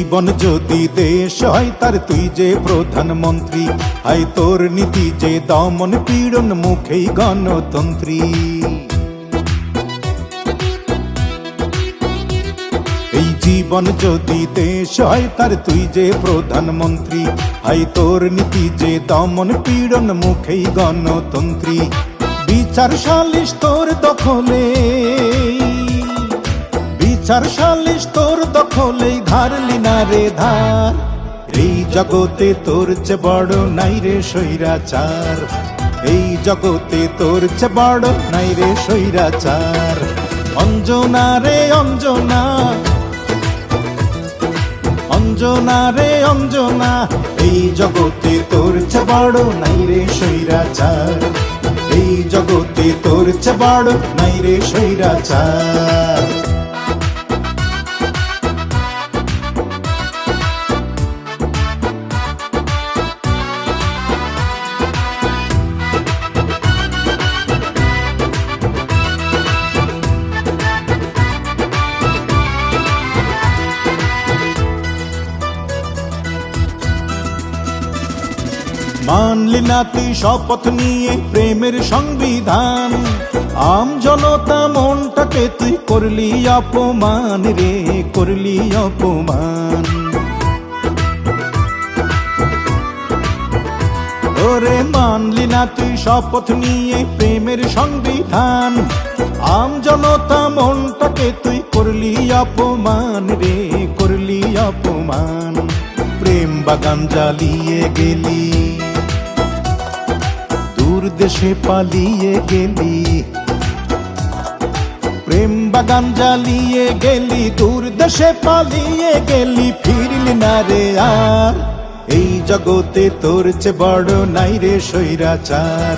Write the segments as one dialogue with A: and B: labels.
A: জীবন যদি দেশ হয় তার তুই যে প্রধানমন্ত্রী, আই তোর নীতি যে দমন পীড়ন মুখেই গণতন্ত্রী। এই জীবন যদি দেশ হয় তার তুই যে প্রধানমন্ত্রী, আই তোর নীতি যে দমন পীড়ন মুখেই গণতন্ত্রী। বিচার সালিশ তোর দখলে, বিচার সালিশ তোর দখলেই ধারলি না রে ধার। এই জগতে তোর চেয়ে বড় নাই রে স্বৈরাচার, এই জগতে তোর চেয়ে বড় নাই রে স্বৈরাচার। অঞ্জনা রে অঞ্জনা, অঞ্জনা রে অঞ্জনা, এই জগতে তোর চেয়ে বড় নাই রে স্বৈরাচার, এই জগতে তোর চেয়ে বড় নাই রে স্বৈরাচার। মানলি না তুই শপথ নিয়ে প্রেমের সংবিধান, আম জনতা মনটাকে তুই করলি অপমান রে, করলি অপমান। ওরে মানলি না তুই শপথ নিয়ে প্রেমের সংবিধান, আম জনতা মনটাকে তুই করলি অপমান রে, করলি অপমান। প্রেম বাগান জ্বালিয়ে গেলি, দূর দেশে পালিয়ে গেলি, প্রেম বাগান জ্বালিয়ে গেলি, দূর দেশে পালিয়ে গেলি, ফিরলি না রে আর। এই জগতে তোর চেয়ে বড় নাই রে স্বৈরাচার,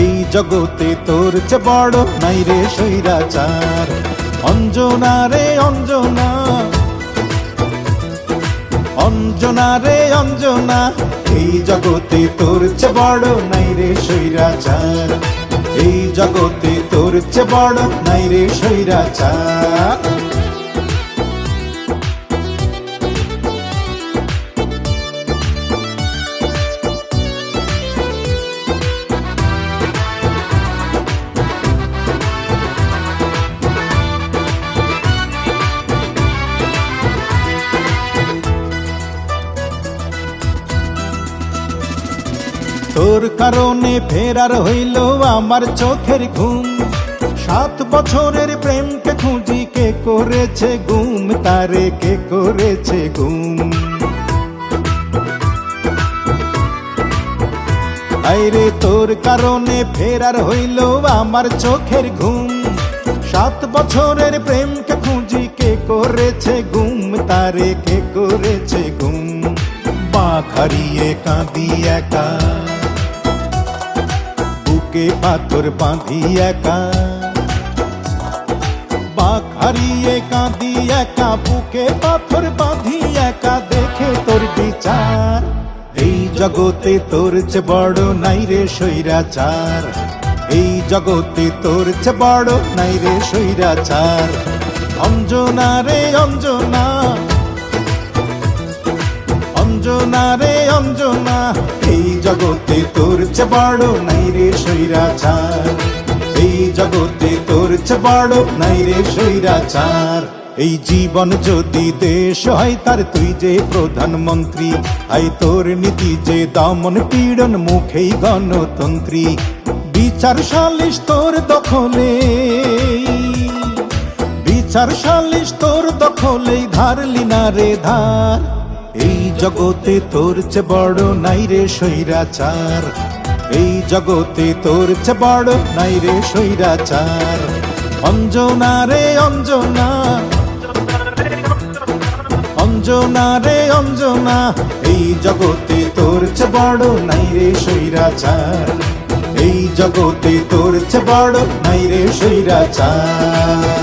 A: এই জগতে তোর চেয়ে বড় নাই রে স্বৈরাচার। অঞ্জনা রে অঞ্জনা, অঞ্জনা রে অঞ্জনা, এই জগতে তোর চেয়ে বড় নাই রে স্বৈরাচার, এই জগতে তোর চেয়ে বড় নাই রে স্বৈরাচার। তোর কারণে ফেরার হইল আমার চোখের ঘুম, 7 বছরের প্রেমকে খুঁজি কে করেছে গুম, তারে কে করেছে গুম। আইরে তোর কারণে ফেরার হইল আমার চোখের ঘুম, 7 বছরের প্রেমকে খুঁজি কে করেছে গুম, তারে কে করেছে গুম। বাঁক হারিয়ে কাঁদি একা, বুকে পাথর বাঁধি একা, বাঁক হারিয়ে কাঁদি একা, বুকে পাথর বাঁধি একা, দেখে তোর বিচার। এই জগতে তোর চেয়ে বড় নাই রে স্বৈরাচার, এই জগতে তোর চেয়ে বড় নাই রে স্বৈরাচার। অঞ্জনা রে অঞ্জনা, অঞ্জনা রে অঞ্জনা, এই জগতে তোর চেয়ে বড় নাই রে স্বৈরাচার, এই জগতে তোর চেয়ে বড় নাই রে স্বৈরাচার। এই জীবন যদি দেশ হয় তার তুই যে প্রধানমন্ত্রী, আই তোর নীতি যে দমন পীড়ন মুখেই গণতন্ত্রী। বিচার সালিশ তোর দখলে, বিচার সালিশ তোর দখলেই ধারলি না রে ধার। এই জগতে তোর চেয়ে বড় নাই রে স্বৈরাচার, এই জগতে তোর চেয়ে বড় নাই রে স্বৈরাচার। অঞ্জনা রে অঞ্জনা, অঞ্জনা রে অঞ্জনা, এই জগতে তোর চেয়ে বড় নাই রে স্বৈরাচার, এই জগতে তোর চেয়ে বড় নাই রে স্বৈরাচার।